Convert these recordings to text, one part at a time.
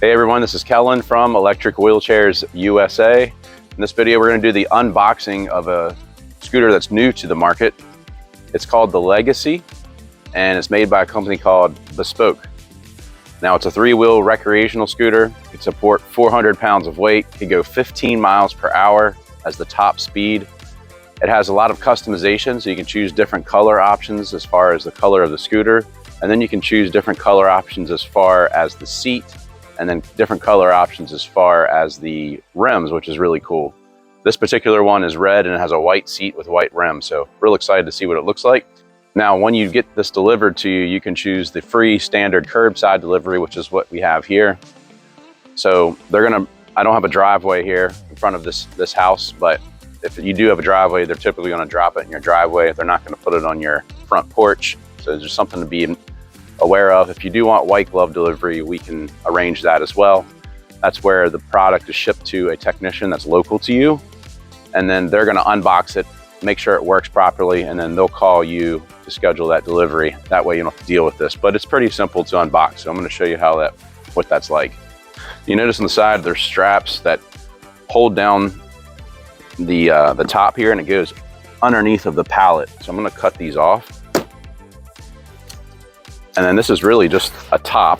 Hey everyone, this is Kellen from Electric Wheelchairs USA. In this video, we're going to do the unboxing of a scooter that's new to the market. It's called the Legacy, and it's made by a company called Bespoke. Now, it's a 3-wheel recreational scooter. It can support 400 pounds of weight. It can go 15 miles per hour as the top speed. It has a lot of customization, so you can choose different color options as far as the color of the scooter, and then you can choose different color options as far as the seat, and then different color options as far as the rims, which is really cool. This particular one is red and it has a white seat with white rims, so real excited to see what it looks like. Now, when you get this delivered to you, you can choose the free standard curbside delivery, which is what we have here. So I don't have a driveway here in front of this house, but if you do have a driveway, they're typically gonna drop it in your driveway. They're not gonna put it on your front porch. So there's just something to be aware of. If you do want white glove delivery, we can arrange that as well. That's where the product is shipped to a technician that's local to you, and then they're gonna unbox it, make sure it works properly, and then they'll call you to schedule that delivery. That way you don't have to deal with this, but it's pretty simple to unbox. So I'm gonna show you what that's like. You notice on the side, there's straps that hold down the top here, and it goes underneath of the pallet. So I'm gonna cut these off. And then this is really just a top.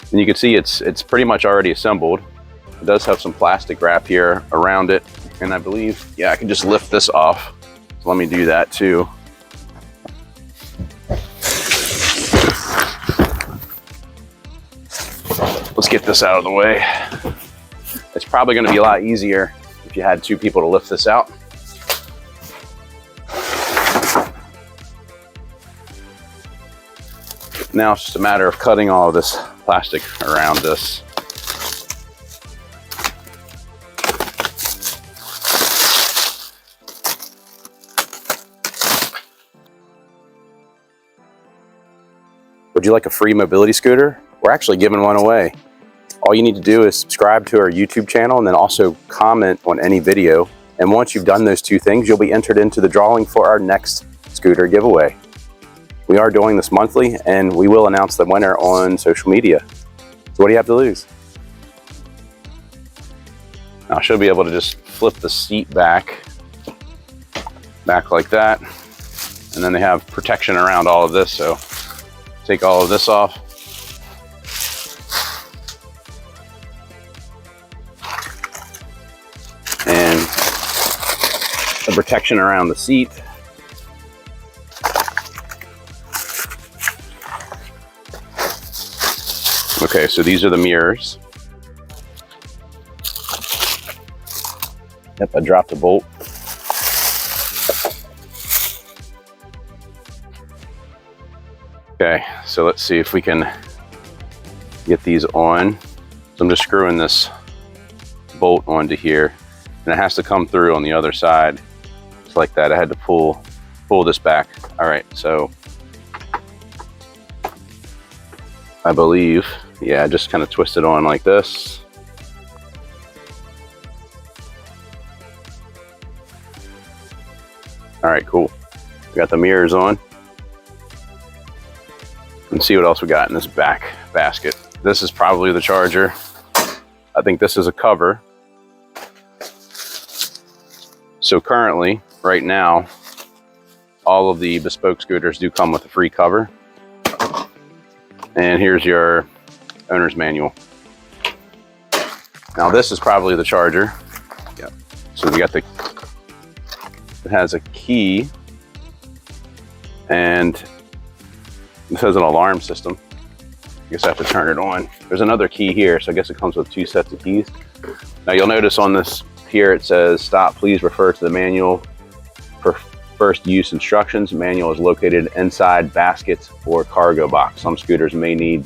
And you can see it's pretty much already assembled. It does have some plastic wrap here around it. And I believe, yeah, I can just lift this off. So let me do that too. Let's get this out of the way. It's probably gonna be a lot easier if you had 2 people to lift this out. Now it's just a matter of cutting all of this plastic around this. Would you like a free mobility scooter? We're actually giving one away. All you need to do is subscribe to our YouTube channel and then also comment on any video. And once you've done those 2 things, you'll be entered into the drawing for our next scooter giveaway. We are doing this monthly, and we will announce the winner on social media. So what do you have to lose? Now I should be able to just flip the seat back like that. And then they have protection around all of this, so take all of this off. And the protection around the seat. Okay, so these are the mirrors. Yep, I dropped a bolt. Okay, so let's see if we can get these on. So I'm just screwing this bolt onto here, and it has to come through on the other side, just like that. I had to pull this back. All right, so I believe, yeah, just kind of twist it on like this. All right, cool. We got the mirrors on. And see what else we got in this back basket. This is probably the charger. I think this is a cover. So currently, right now, all of the Bespoke scooters do come with a free cover. And here's your owner's manual. Now this is probably the charger. Yep. So we got it has a key, and this has an alarm system. I guess I have to turn it on. There's another key here, so I guess it comes with 2 sets of keys. Now you'll notice on this here it says, "Stop, please refer to the manual for first use instructions." The manual is located inside basket or cargo box. Some scooters may need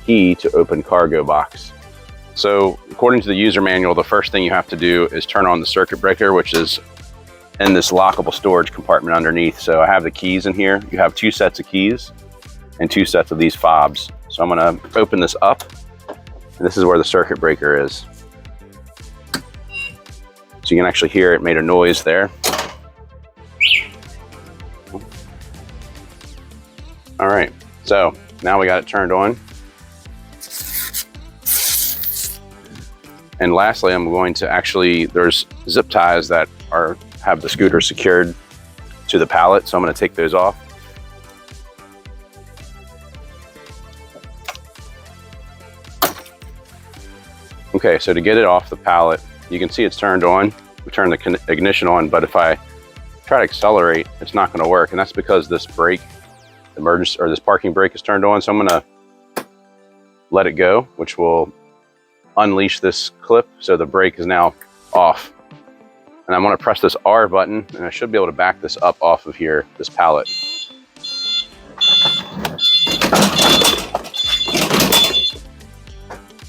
key to open cargo box. So according to the user manual, the first thing you have to do is turn on the circuit breaker, which is in this lockable storage compartment underneath. So I have the keys in here. You have 2 sets of keys and 2 sets of these fobs. So I'm gonna open this up, and this is where the circuit breaker is. So you can actually hear it made a noise there. All right, so now we got it turned on. And lastly, I'm going to actually, there's zip ties that have the scooter secured to the pallet, so I'm going to take those off. Okay, so to get it off the pallet, you can see it's turned on. We turn the ignition on, but if I try to accelerate, it's not going to work, and that's because this brake, this parking brake is turned on. So I'm going to let it go, which will unleash this clip, so the brake is now off. And I'm going to press this R button, and I should be able to back this up off of here, this pallet.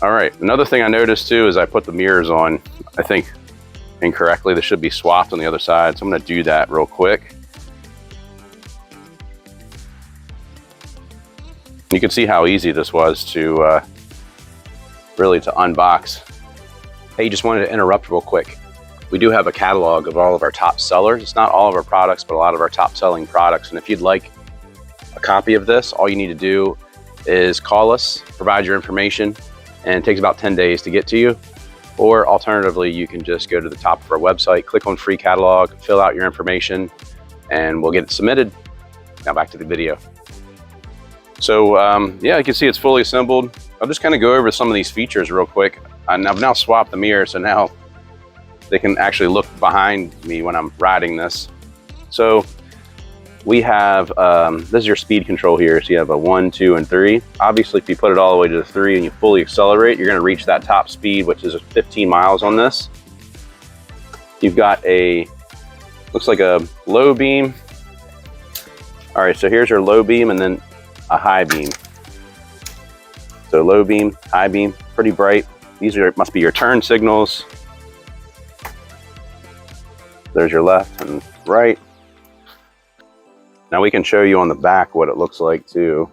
All right, another thing I noticed too is I put the mirrors on, I think incorrectly. They should be swapped on the other side, so I'm going to do that real quick. You can see how easy this was to really to unbox. Hey, just wanted to interrupt real quick. We do have a catalog of all of our top sellers. It's not all of our products, but a lot of our top selling products. And if you'd like a copy of this, all you need to do is call us, provide your information, and it takes about 10 days to get to you. Or alternatively, you can just go to the top of our website, click on free catalog, fill out your information, and we'll get it submitted. Now back to the video. So yeah, you can see it's fully assembled. I'll just kind of go over some of these features real quick. And I've now swapped the mirror, so now they can actually look behind me when I'm riding this. So we have, this is your speed control here. So you have a 1, 2, and 3. Obviously, if you put it all the way to the 3 and you fully accelerate, you're gonna reach that top speed, which is 15 miles on this. You've got looks like a low beam. All right, so here's your low beam and then a high beam. So low beam, high beam, pretty bright. These must be your turn signals. There's your left and right. Now we can show you on the back what it looks like too.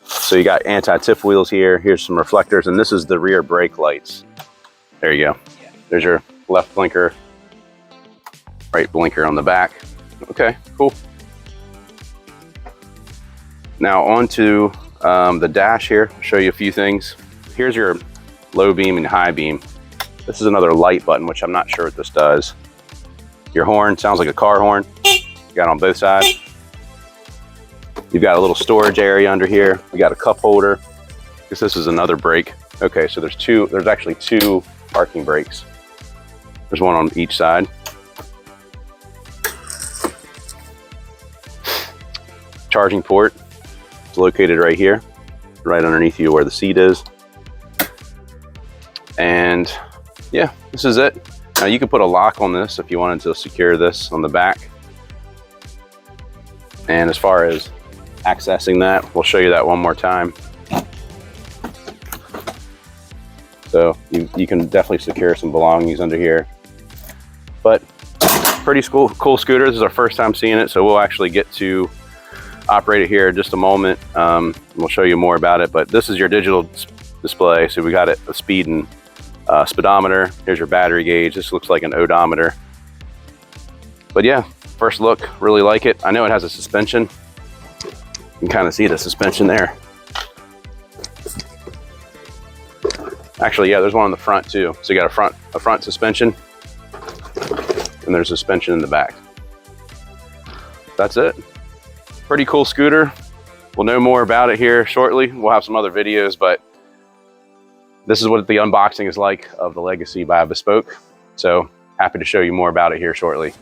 So you got anti-tip wheels here. Here's some reflectors, and this is the rear brake lights. There you go. There's your left blinker, right blinker on the back. Okay, cool. Now onto the dash here. I'll show you a few things. Here's your low beam and high beam. This is another light button, which I'm not sure what this does. Your horn sounds like a car horn. You got it on both sides. You've got a little storage area under here. We got a cup holder. Because this is another brake. Okay, so there's actually 2 parking brakes. There's one on each side. Charging port. It's located right here, right underneath you where the seat is. And yeah, this is it. Now you can put a lock on this if you wanted to secure this on the back. And as far as accessing that, we'll show you that one more time. So you can definitely secure some belongings under here. But pretty cool scooter. This is our first time seeing it, so we'll actually get to operate it here in just a moment. We'll show you more about it, but this is your digital display. So we got it, a speed and speedometer. Here's your battery gauge. This looks like an odometer. But yeah, first look, really like it. I know it has a suspension. You can kind of see the suspension there. Actually, yeah, there's one on the front too. So you got a front suspension, and there's suspension in the back. That's it. Pretty cool scooter. We'll know more about it here shortly. We'll have some other videos, but this is what the unboxing is like of the Legacy by Bespoke. So happy to show you more about it here shortly.